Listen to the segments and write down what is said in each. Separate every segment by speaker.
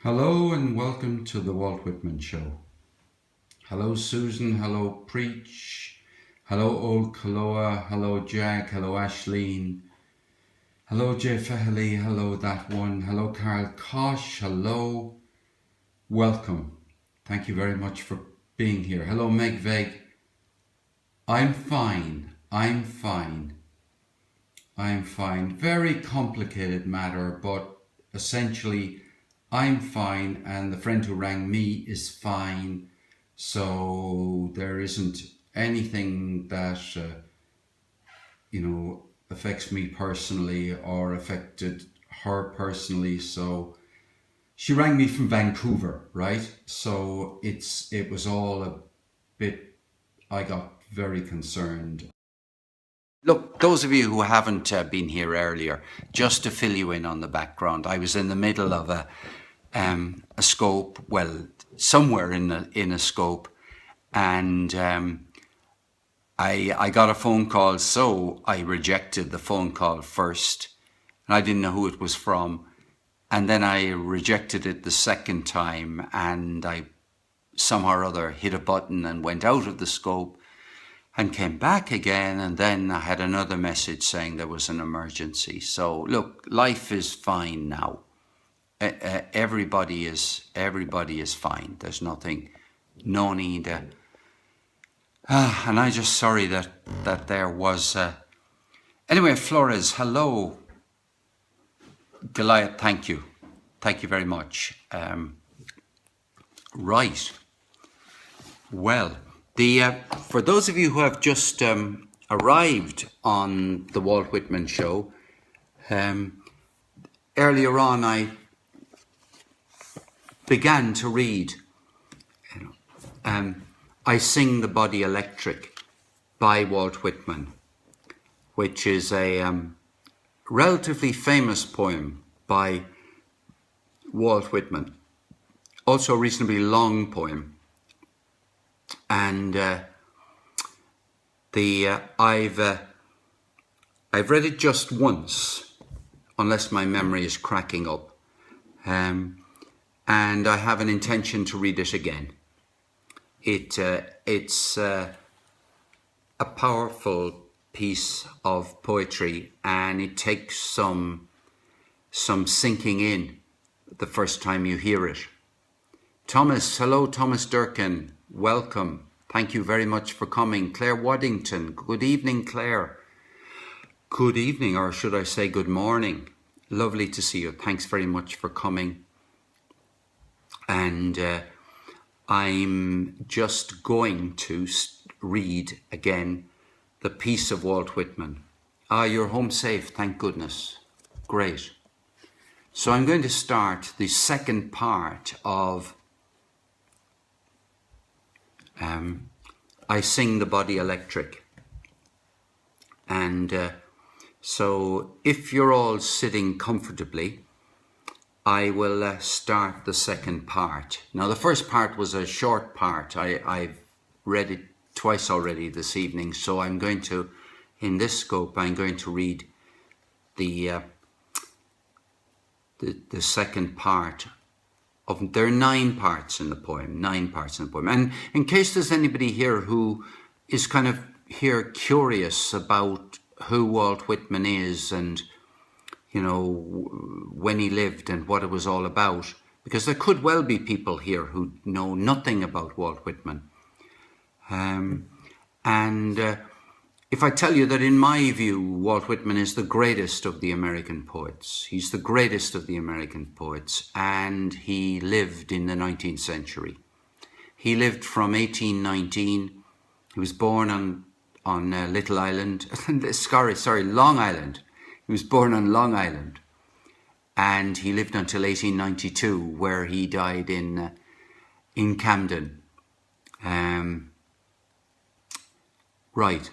Speaker 1: Hello and welcome to the Walt Whitman Show. Hello Susan, hello Preach, hello Old Kaloa, hello Jack, hello Ashleen, hello Jay Fehely, hello That One, hello Carl Kosh, hello, welcome. Thank you very much for being here. Hello Meg Veg. I'm fine. Very complicated matter, but essentially I'm fine and the friend who rang me is fine. So there isn't anything that, affects me personally or affected her personally. So she rang me from Vancouver, right? So it was all a bit, I got very concerned. Look, those of you who haven't been here earlier, just to fill you in on the background, I was in the middle of a scope, well, somewhere in a scope, and I got a phone call, so I rejected the phone call first, and I didn't know who it was from, and then I rejected it the second time, and I somehow or other hit a button and went out of the scope and came back again, and then I had another message saying there was an emergency. So look, life is fine now. Everybody is fine. There's nothing, no need. And I'm just sorry that there was. Anyway, Flores, hello. Goliath, thank you very much. Right. Well, for those of you who have just arrived on the Walt Whitman Show, earlier on I began to read I Sing the Body Electric by Walt Whitman, which is a relatively famous poem by Walt Whitman, also a reasonably long poem. And I've read it just once, unless my memory is cracking up, and I have an intention to read it again. It's a powerful piece of poetry, and it takes some sinking in the first time you hear it. Thomas, hello, Thomas Durkin. Welcome. Thank you very much for coming. Claire Waddington. Good evening, Claire. Good evening, or should I say good morning. Lovely to see you. Thanks very much for coming. And I'm just going to read again the piece of Walt Whitman. You're home safe, thank goodness. Great. So I'm going to start the second part of I Sing the Body Electric. And so if you're all sitting comfortably, I will start the second part. Now the first part was a short part. I've read it twice already this evening, so I'm going to, in this scope, I'm going to read the second part. There are 9 parts in the poem, And in case there's anybody here who is kind of here curious about who Walt Whitman is and, you know, when he lived and what it was all about, because there could well be people here who know nothing about Walt Whitman. If I tell you that in my view, Walt Whitman is the greatest of the American poets. He's the greatest of the American poets, and he lived in the 19th century. He lived from 1819. He was born on Little Island, Long Island. He was born on Long Island, and he lived until 1892, where he died in Camden. Right.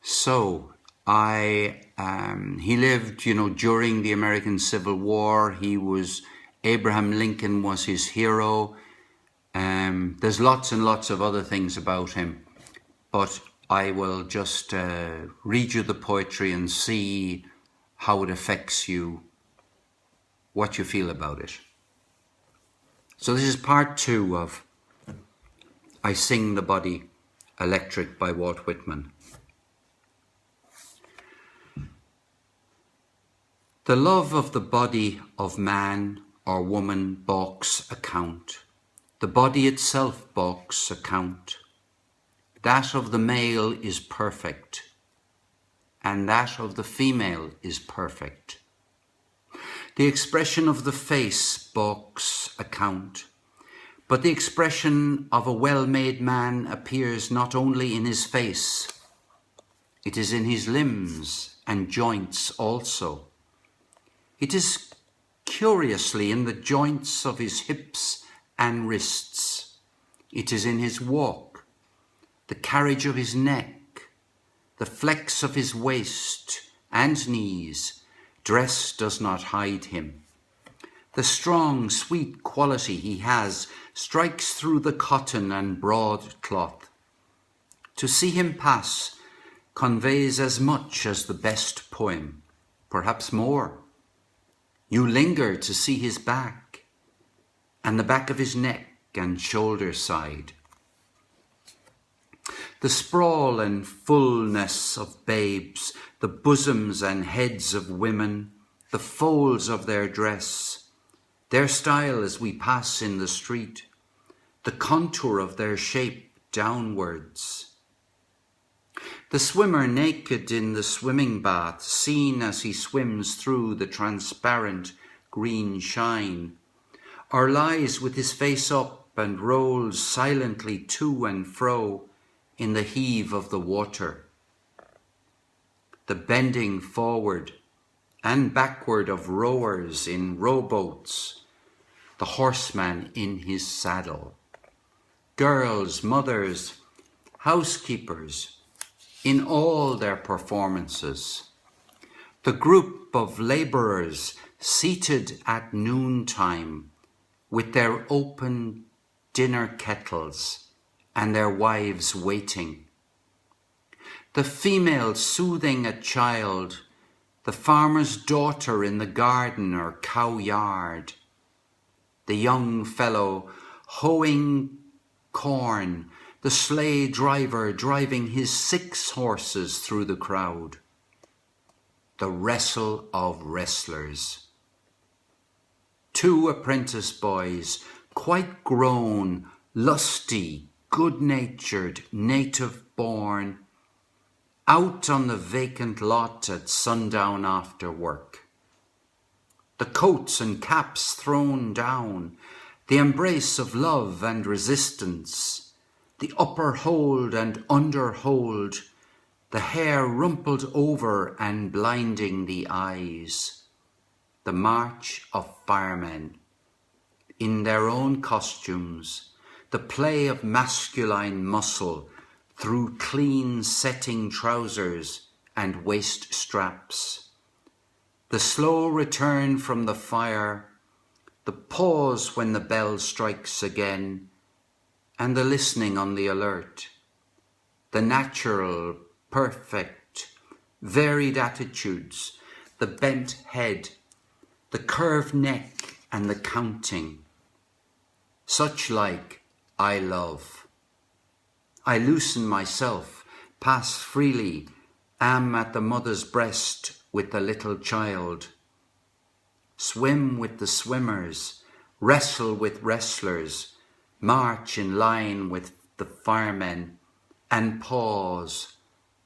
Speaker 1: So he lived, during the American Civil War. Abraham Lincoln was his hero. There's lots and lots of other things about him, but I will just read you the poetry and see how it affects you, what you feel about it. So this is part 2 of I Sing the Body Electric by Walt Whitman. The love of the body of man or woman balks account. The body itself balks account. That of the male is perfect, and that of the female is perfect. The expression of the face balks account, but the expression of a well-made man appears not only in his face, it is in his limbs and joints also. It is curiously in the joints of his hips and wrists. It is in his walk, the carriage of his neck, the flex of his waist and knees. Dress does not hide him. The strong, sweet quality he has strikes through the cotton and broadcloth. To see him pass conveys as much as the best poem, perhaps more. You linger to see his back, and the back of his neck and shoulder side. The sprawl and fullness of babes, the bosoms and heads of women, the folds of their dress, their style as we pass in the street, the contour of their shape downwards. The swimmer naked in the swimming bath, seen as he swims through the transparent green shine, or lies with his face up and rolls silently to and fro in the heave of the water. The bending forward and backward of rowers in rowboats, the horseman in his saddle, girls, mothers, housekeepers, in all their performances, the group of labourers seated at noontime with their open dinner kettles and their wives waiting, the female soothing a child, the farmer's daughter in the garden or cow yard, the young fellow hoeing corn, the sleigh driver driving his 6 horses through the crowd, the wrestle of wrestlers. 2 apprentice boys, quite grown, lusty, good-natured, native-born, out on the vacant lot at sundown after work. The coats and caps thrown down, the embrace of love and resistance, the upper hold and under hold, the hair rumpled over and blinding the eyes. The march of firemen in their own costumes, the play of masculine muscle through clean setting trousers and waist straps, the slow return from the fire, the pause when the bell strikes again, and the listening on the alert, the natural, perfect, varied attitudes, the bent head, the curved neck and the counting, such like I love. I loosen myself, pass freely, am at the mother's breast with the little child, swim with the swimmers, wrestle with wrestlers, march in line with the firemen, and pause,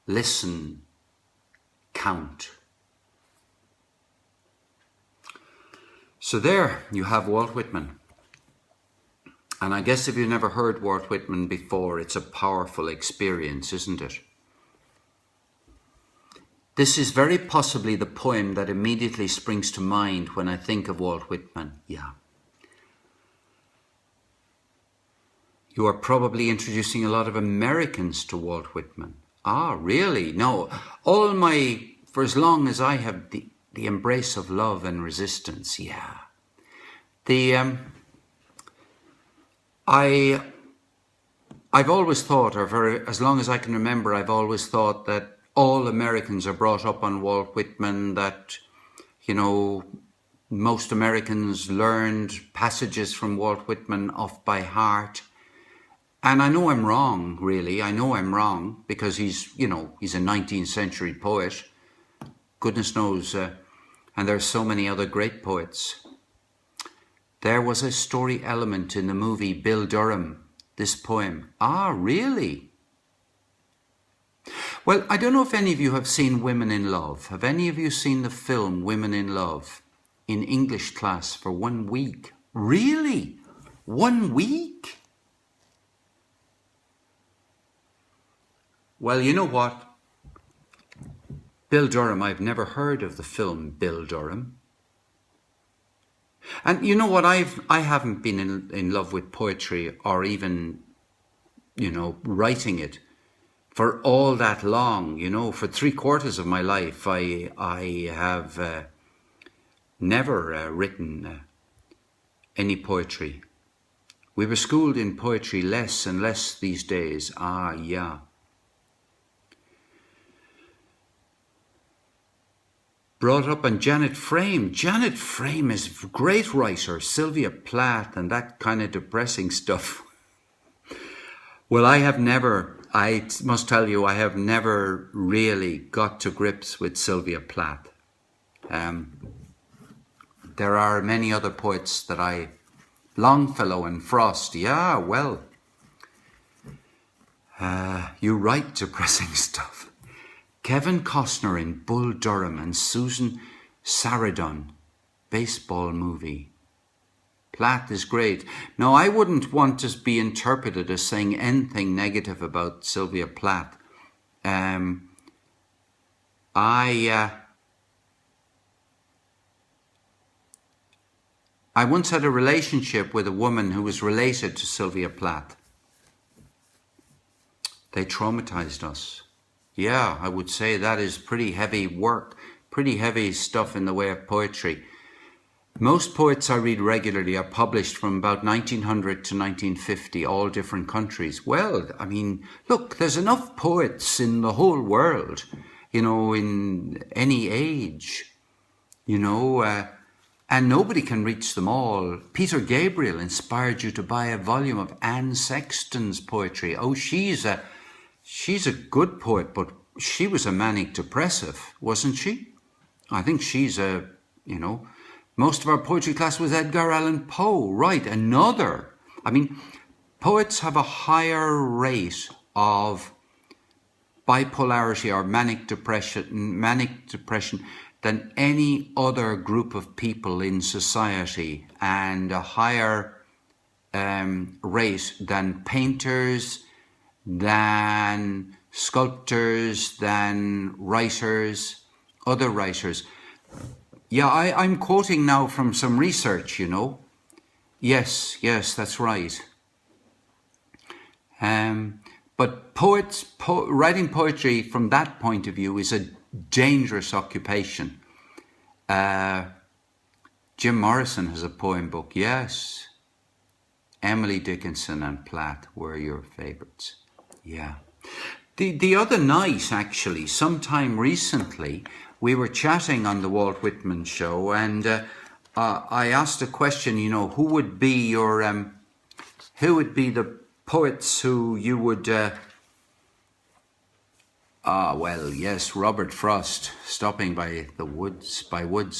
Speaker 1: listen, count. So there you have Walt Whitman. And I guess if you've never heard Walt Whitman before, it's a powerful experience, isn't it? This is very possibly the poem that immediately springs to mind when I think of Walt Whitman. Yeah. You are probably introducing a lot of Americans to Walt Whitman. Ah, really? No. For as long as I have the embrace of love and resistance, yeah. I've always thought, as long as I can remember, I've always thought that all Americans are brought up on Walt Whitman, that, you know, Most Americans learned passages from Walt Whitman off by heart. And I know I'm wrong, really. I know I'm wrong because he's a 19th century poet. Goodness knows. And there's so many other great poets. There was a story element in the movie Bill Durham, this poem. Ah, really? Well, I don't know if any of you have seen Women in Love. Have any of you seen the film Women in Love in English class for 1 week? Really? 1 week? Well, you know what? Bill Durham, I've never heard of the film Bill Durham. And you know what? I haven't been in love with poetry or even, writing it for all that long. For 3/4 of my life, I have never written any poetry. We were schooled in poetry less and less these days. Ah, yeah. Brought up on Janet Frame. Janet Frame is a great writer. Sylvia Plath and that kind of depressing stuff. Well, I must tell you, I have never really got to grips with Sylvia Plath. There are many other poets that Longfellow and Frost. Yeah, well, you write depressing stuff. Kevin Costner in Bull Durham and Susan Sarandon, baseball movie. Plath is great. Now, I wouldn't want to be interpreted as saying anything negative about Sylvia Plath. I once had a relationship with a woman who was related to Sylvia Plath. They traumatized us. Yeah, I would say that is pretty heavy work, pretty heavy stuff in the way of poetry. Most poets I read regularly are published from about 1900 to 1950, all different countries. Well, I mean, look, there's enough poets in the whole world, in any age, and nobody can reach them all. Peter Gabriel inspired you to buy a volume of Anne Sexton's poetry. Oh, she's a good poet, but she was a manic depressive, wasn't she? I think she's most of our poetry class was Edgar Allan Poe, right? Poets have a higher rate of bipolarity or manic depression than any other group of people in society, and a higher rate than painters, than sculptors, than writers, other writers. Yeah, I'm quoting now from some research, Yes, that's right. But writing poetry from that point of view is a dangerous occupation. Jim Morrison has a poem book, yes. Emily Dickinson and Plath were your favorites. Yeah. The other night, actually, sometime recently, we were chatting on the Walt Whitman Show, and I asked a question, who would be the poets who you would... well, yes, Robert Frost, stopping by woods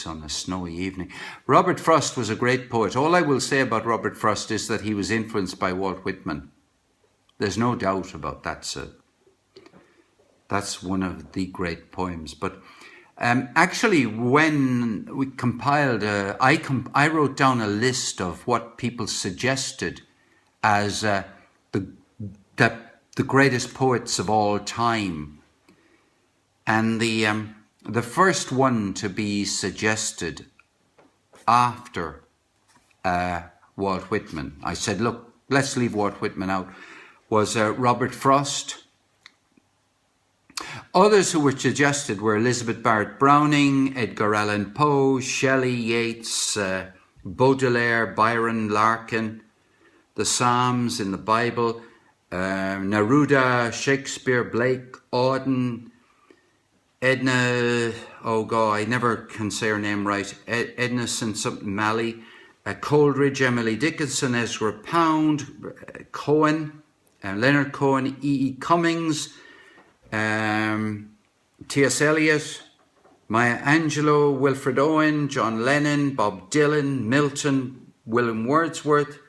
Speaker 1: on a snowy evening. Robert Frost was a great poet. All I will say about Robert Frost is that he was influenced by Walt Whitman. There's no doubt about that, sir. That's one of the great poems. But actually, when we compiled, I wrote down a list of what people suggested as the greatest poets of all time. And the first one to be suggested after Walt Whitman, I said, look, let's leave Walt Whitman out, was Robert Frost. Others who were suggested were Elizabeth Barrett Browning, Edgar Allan Poe, Shelley, Yeats, Baudelaire, Byron, Larkin, the Psalms in the Bible, Neruda, Shakespeare, Blake, Auden, Edna, oh God, I never can say her name right. Edna St. something Malley, Coleridge, Emily Dickinson, Ezra Pound, Cohen, Leonard Cohen, E. Cummings, T.S. Eliot, Maya Angelou, Wilfred Owen, John Lennon, Bob Dylan, Milton, William Wordsworth,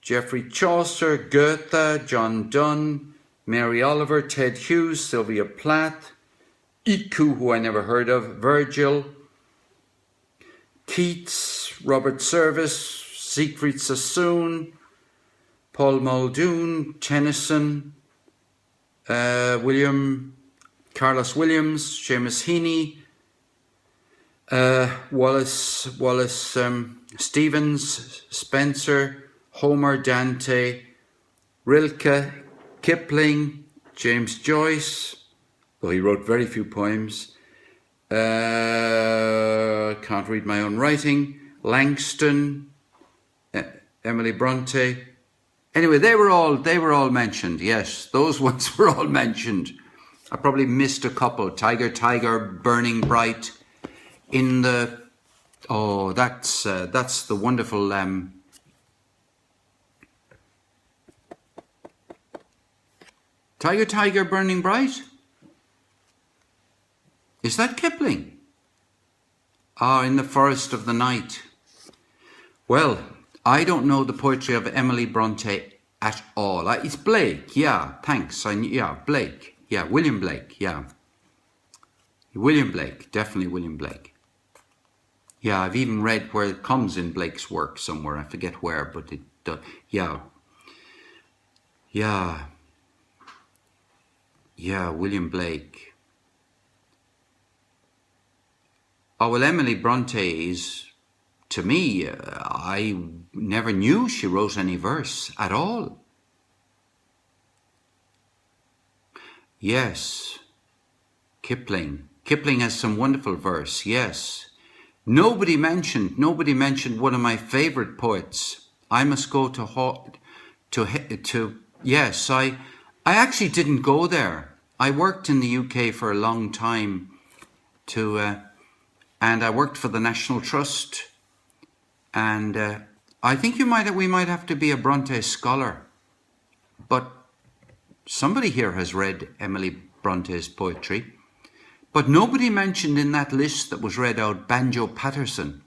Speaker 1: Geoffrey Chaucer, Goethe, John Donne, Mary Oliver, Ted Hughes, Sylvia Plath, Iku, who I never heard of, Virgil, Keats, Robert Service, Siegfried Sassoon, Paul Muldoon, Tennyson, Carlos Williams, Seamus Heaney, Wallace Stevens, Spencer, Homer, Dante, Rilke, Kipling, James Joyce, though he wrote very few poems, can't read my own writing, Langston, Emily Bronte. Anyway, they were all mentioned. Yes, those ones were all mentioned. I probably missed a couple. Tiger, Burning Bright. In the that's the wonderful Tiger, Burning Bright. Is that Kipling? In the Forest of the Night. Well, I don't know the poetry of Emily Bronte at all. It's Blake, yeah, thanks. Blake, yeah, William Blake, yeah. William Blake, definitely William Blake. Yeah, I've even read where it comes in Blake's work somewhere. I forget where, but it does. Yeah, William Blake. Oh, well, Emily Bronte is, to me, I never knew she wrote any verse at all. Yes, Kipling. Kipling has some wonderful verse, yes. Nobody mentioned one of my favorite poets. I must go yes, I actually didn't go there. I worked in the UK for a long time and I worked for the National Trust. And I think we might have to be a Bronte scholar. But somebody here has read Emily Bronte's poetry. But nobody mentioned in that list that was read out Banjo Paterson.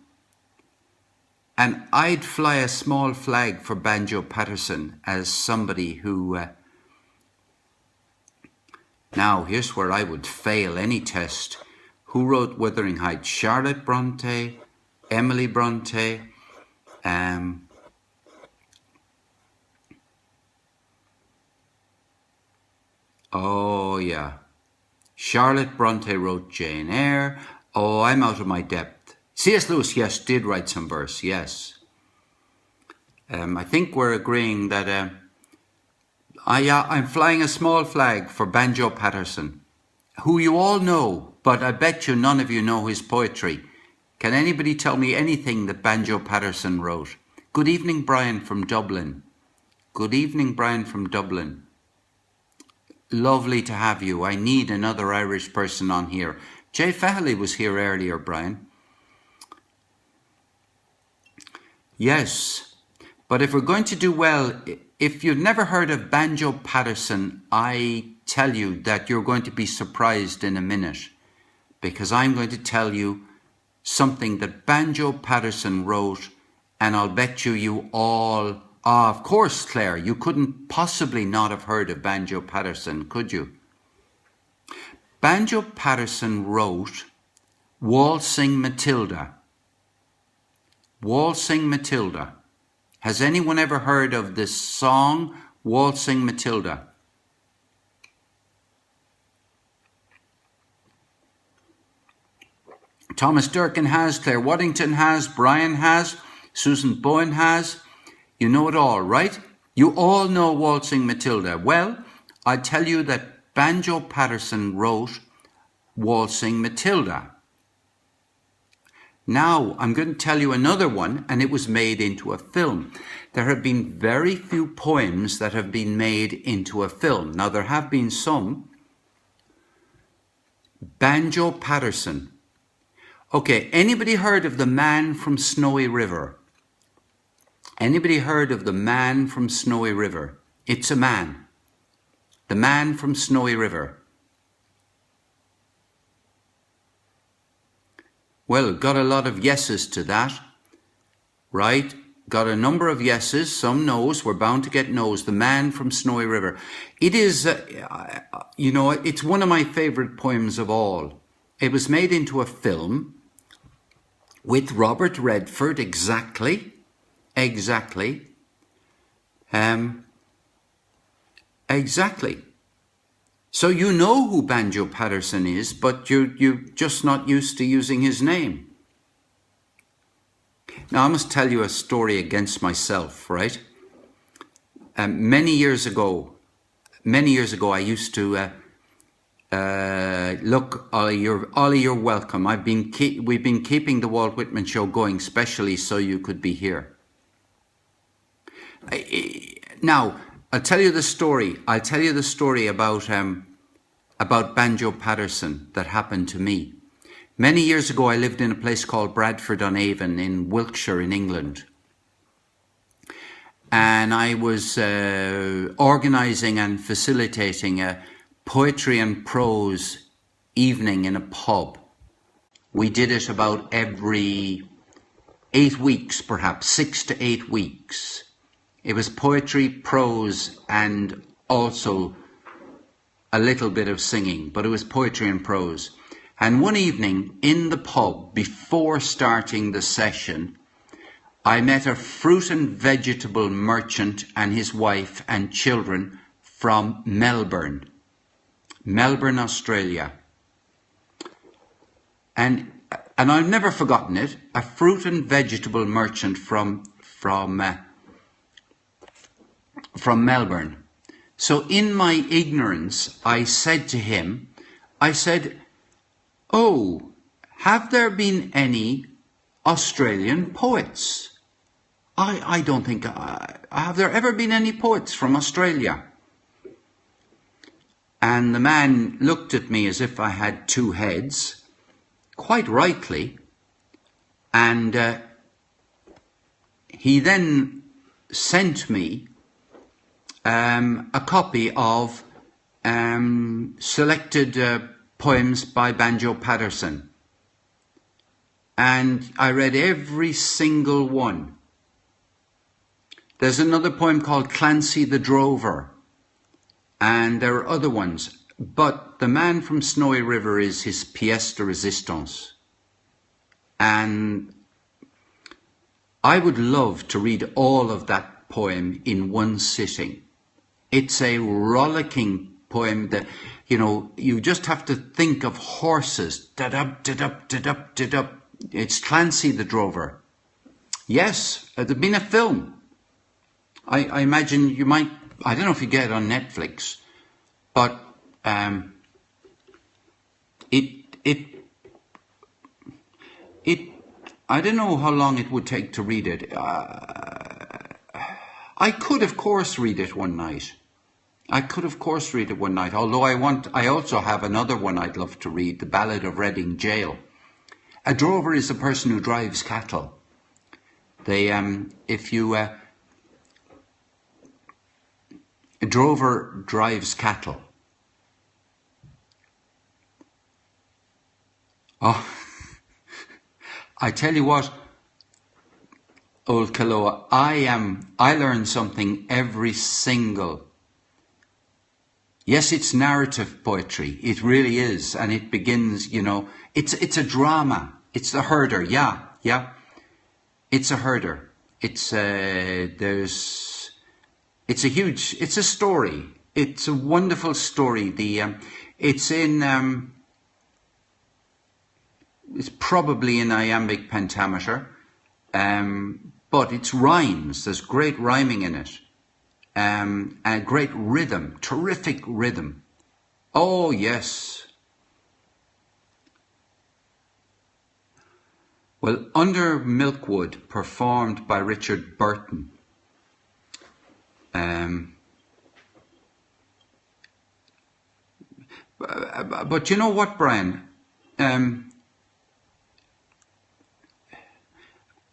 Speaker 1: And I'd fly a small flag for Banjo Paterson as somebody who... Now, here's where I would fail any test. Who wrote Wuthering Heights? Charlotte Bronte, Emily Bronte, oh yeah, Charlotte Bronte wrote Jane Eyre. Oh, I'm out of my depth. C.S. Lewis, yes, did write some verse, yes. I think we're agreeing that I'm flying a small flag for Banjo Paterson, who you all know, but I bet you none of you know his poetry. Can anybody tell me anything that Banjo Paterson wrote? Good evening, Brian from Dublin. Good evening, Brian from Dublin. Lovely to have you. I need another Irish person on here. Jay Fahley was here earlier, Brian. Yes, but if we're going to do well, if you've never heard of Banjo Paterson, I tell you that you're going to be surprised in a minute, because I'm going to tell you something that Banjo Paterson wrote, and I'll bet you all... of course, Claire, you couldn't possibly not have heard of Banjo Paterson, could you? Banjo Paterson wrote Waltzing Matilda. Waltzing Matilda. Has anyone ever heard of this song, Waltzing Matilda? Thomas Durkin has, Claire Waddington has, Brian has, Susan Bowen has. You know it all, right? You all know Waltzing Matilda. Well, I tell you that Banjo Paterson wrote Waltzing Matilda. Now, I'm going to tell you another one, and it was made into a film. There have been very few poems that have been made into a film. Now, there have been some. Banjo Patterson. Okay, anybody heard of the man from Snowy River? Anybody heard of the man from Snowy River? It's a man. The man from Snowy River. Well, got a lot of yeses to that, right? Got a number of yeses, some no's. We're bound to get no's. The man from Snowy River. It is, you know, it's one of my favorite poems of all. It was made into a film with Robert Redford, exactly. So you know who Banjo Patterson is, but you're just not used to using his name. Now, I must tell you a story against myself, right? Many years ago, I used to look, Ollie, you're welcome. We've been keeping the Walt Whitman Show going, especially so you could be here. Now, I'll tell you the story. I'll tell you the story about Banjo Patterson that happened to me. Many years ago, I lived in a place called Bradford-on-Avon in Wiltshire in England. And I was organising and facilitating a poetry and prose evening in a pub. We did it about every 8 weeks, perhaps 6 to 8 weeks. It was poetry, prose, and also a little bit of singing, but it was poetry and prose. And one evening in the pub, before starting the session, I met a fruit and vegetable merchant and his wife and children from Melbourne, Australia. And I've never forgotten it, a fruit and vegetable merchant from Melbourne. So in my ignorance, I said to him, oh, have there been any Australian poets? I don't think, have there ever been any poets from Australia? And the man looked at me as if I had two heads, quite rightly, and he then sent me a copy of selected poems by Banjo Patterson. And I read every single one. There's another poem called Clancy the Drover. And there are other ones. But the man from Snowy River is his pièce de résistance. And I would love to read all of that poem in one sitting. It's a rollicking poem that, you know, you just have to think of horses. Da-dub, da-dub, da-dub, da-dub. It's Clancy the Drover. Yes, there's been a film. I imagine you might, I don't know if you get it on Netflix, but I don't know how long it would take to read it. I could, of course, read it one night. Although I also have another one I'd love to read, The Ballad of Reading Jail. A drover is a person who drives cattle. A drover drives cattle. Oh, I tell you what, old Kaloa, I learn something every single. Yes, it's narrative poetry. It really is. And it begins, you know, it's a drama. It's the herder. Yeah. It's a herder. It's a story. It's a wonderful story. It's probably in iambic pentameter, but it's rhymes. There's great rhyming in it. And great rhythm, terrific rhythm. Oh, yes. Well, Under Milkwood, performed by Richard Burton. But you know what, Brian?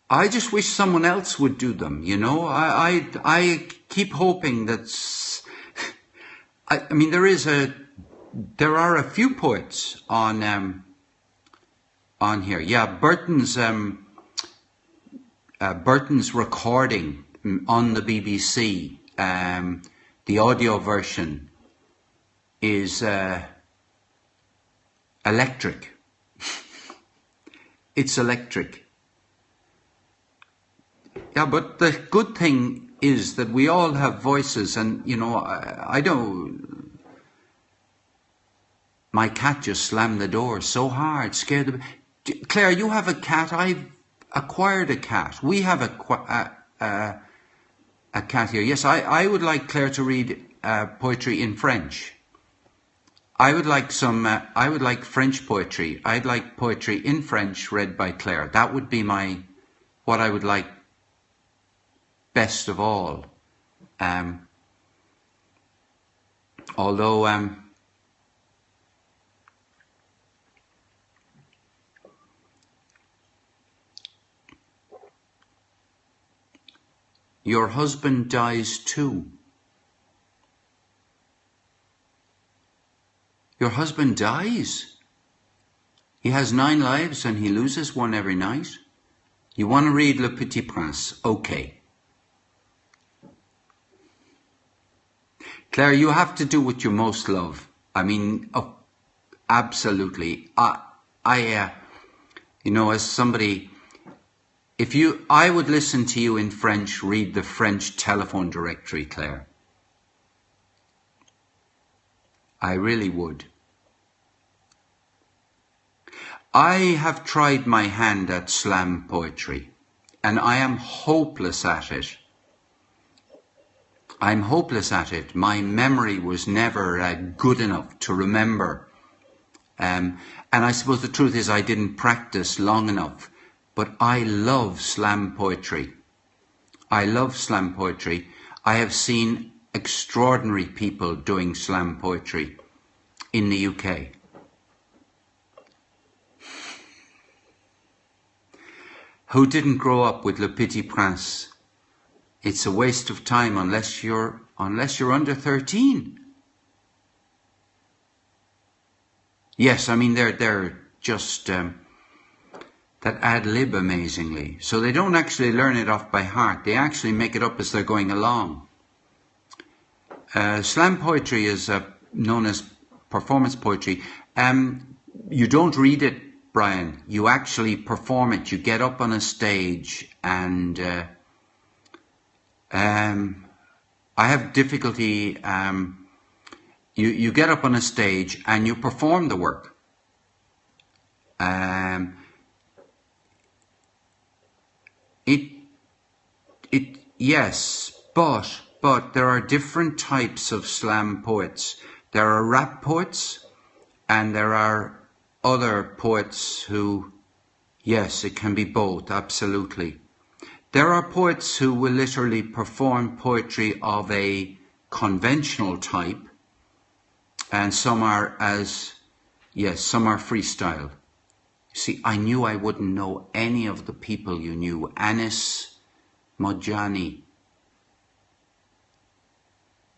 Speaker 1: I just wish someone else would do them, you know. I keep hoping that, I mean, there are a few poets on here. Yeah, Burton's recording on the BBC, the audio version is electric. It's electric. Yeah, but the good thing is that we all have voices, and you know, I don't. My cat just slammed the door so hard, scared the. Claire, you have a cat. I've acquired a cat. We have a cat here. Yes, I would like Claire to read poetry in French. I would like I would like French poetry. I'd like poetry in French read by Claire. That would be what I would like best of all. Although your husband dies too. Your husband dies? He has 9 lives and he loses one every night? You want to read Le Petit Prince? Okay. Claire, you have to do what you most love. I mean, absolutely. You know, as somebody, I would listen to you in French, read the French telephone directory, Claire. I really would. I have tried my hand at slam poetry, and I am hopeless at it. I'm hopeless at it. My memory was never good enough to remember. And I suppose the truth is I didn't practice long enough. But I love slam poetry. I love slam poetry. I have seen extraordinary people doing slam poetry in the UK. Who didn't grow up with Le Petit Prince? It's a waste of time unless you're under 13. Yes, I mean they're just that ad lib amazingly. So they don't actually learn it off by heart. They actually make it up as they're going along. Slam poetry is known as performance poetry. You don't read it, Brian. You actually perform it. You get up on a stage and I have difficulty. You get up on a stage and you perform the work. Yes, but there are different types of slam poets. There are rap poets, and there are other poets who, yes, it can be both, absolutely. There are poets who will literally perform poetry of a conventional type, and some are freestyle. See, I knew I wouldn't know any of the people you knew. Anis Mojani.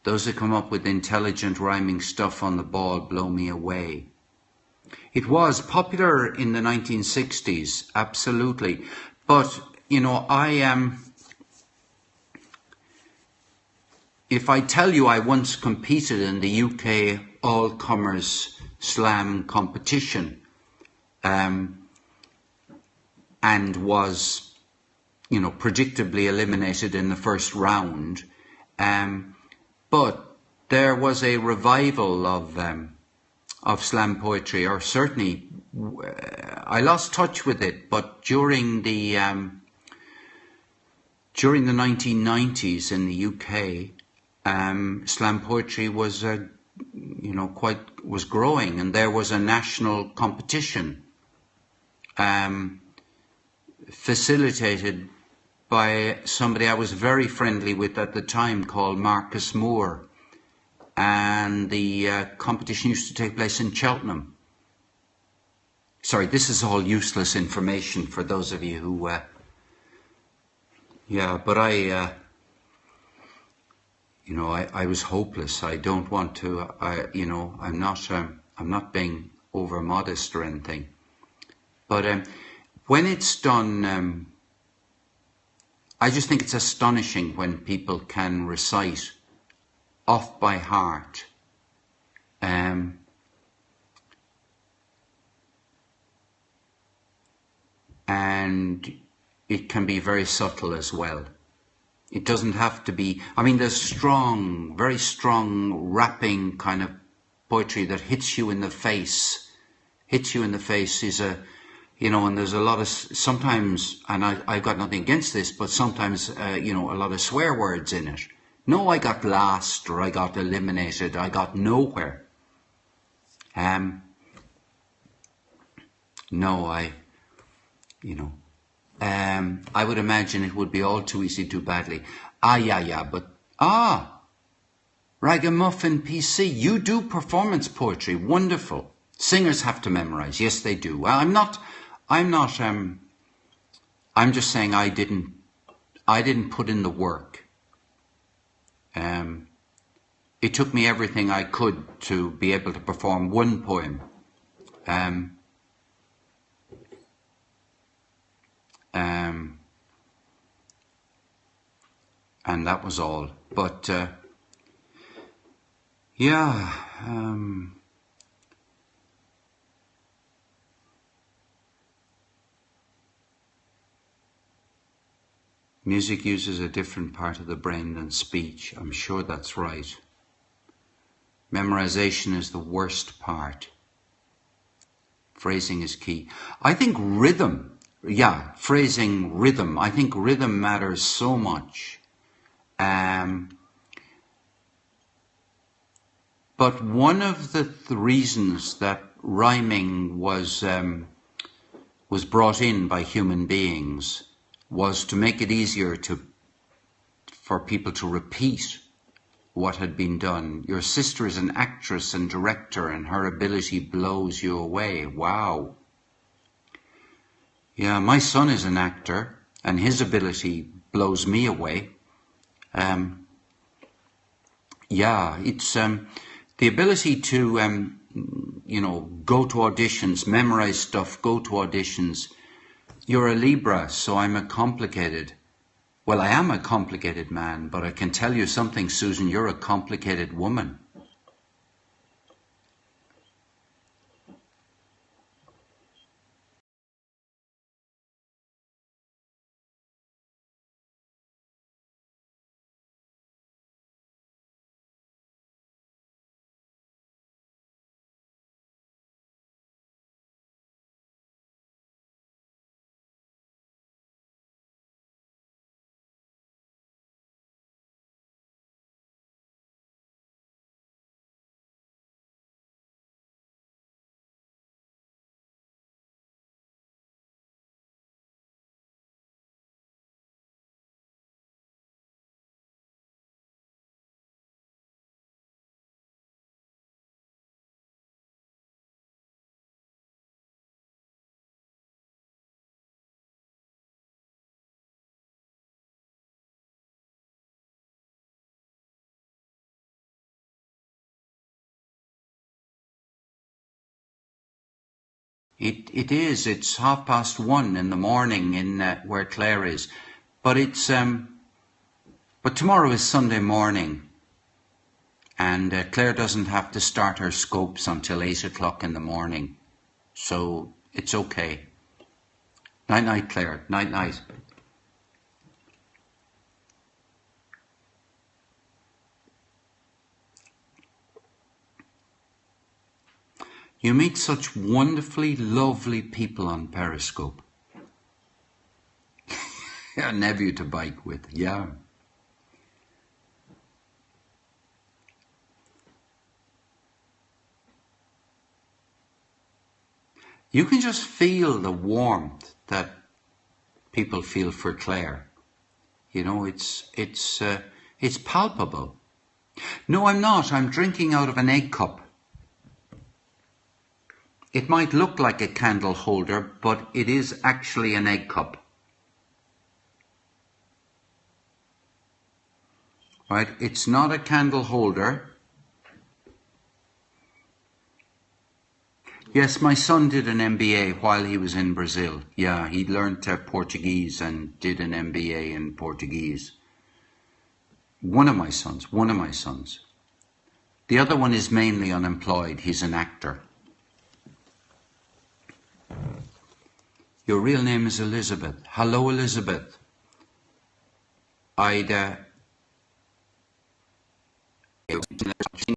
Speaker 1: Those who come up with intelligent rhyming stuff on the ball blow me away. It was popular in the 1960s, absolutely. But, you know, if I tell you I once competed in the UK all-comers slam competition, and was, you know, predictably eliminated in the first round, but there was a revival of slam poetry, or certainly I lost touch with it, but during the 1990s in the UK, slam poetry was was growing, and there was a national competition facilitated by somebody I was very friendly with at the time called Marcus Moore, and the competition used to take place in Cheltenham. Sorry, this is all useless information for those of you who, yeah, but I was hopeless. I don't want to, I'm not being over modest or anything. But when it's done, I just think it's astonishing when people can recite off by heart. And it can be very subtle as well. It doesn't have to be, I mean, there's strong, very strong rapping kind of poetry that hits you in the face. Hits you in the face is a, and there's a lot of, sometimes, and I've got nothing against this, but sometimes, a lot of swear words in it. No, I got last, or I got eliminated, I got nowhere. No, I would imagine it would be all too easy, too badly. Ragamuffin PC, you do performance poetry, wonderful. Singers have to memorize, yes they do. Well, I'm just saying I didn't put in the work. It took me everything I could to be able to perform one poem. And that was all. But music uses a different part of the brain than speech. I'm sure that's right. Memorization is the worst part. Phrasing is key. I think rhythm, phrasing, rhythm. I think rhythm matters so much. But one of the reasons that rhyming was brought in by human beings was to make it easier for people to repeat what had been done. Your sister is an actress and director, and her ability blows you away. Wow. Yeah, my son is an actor, and his ability blows me away. It's the ability to go to auditions, memorize stuff, go to auditions. You're a Libra, so I'm a complicated. Well, I am a complicated man, but I can tell you something, Susan, you're a complicated woman. It is. It's 1:30 in the morning in where Claire is, but but tomorrow is Sunday morning, and Claire doesn't have to start her scopes until 8 o'clock in the morning, so it's okay. Night night, Claire. Night night. You meet such wonderfully lovely people on Periscope. A nephew to bike with, yeah. You can just feel the warmth that people feel for Claire. It's palpable. No, I'm not. I'm drinking out of an egg cup. It might look like a candle holder, but it is actually an egg cup. Right? It's not a candle holder. Yes, my son did an MBA while he was in Brazil. Yeah, he learned Portuguese and did an MBA in Portuguese. One of my sons. The other one is mainly unemployed. He's an actor. Your real name is Elizabeth. Hello, Elizabeth. Ida.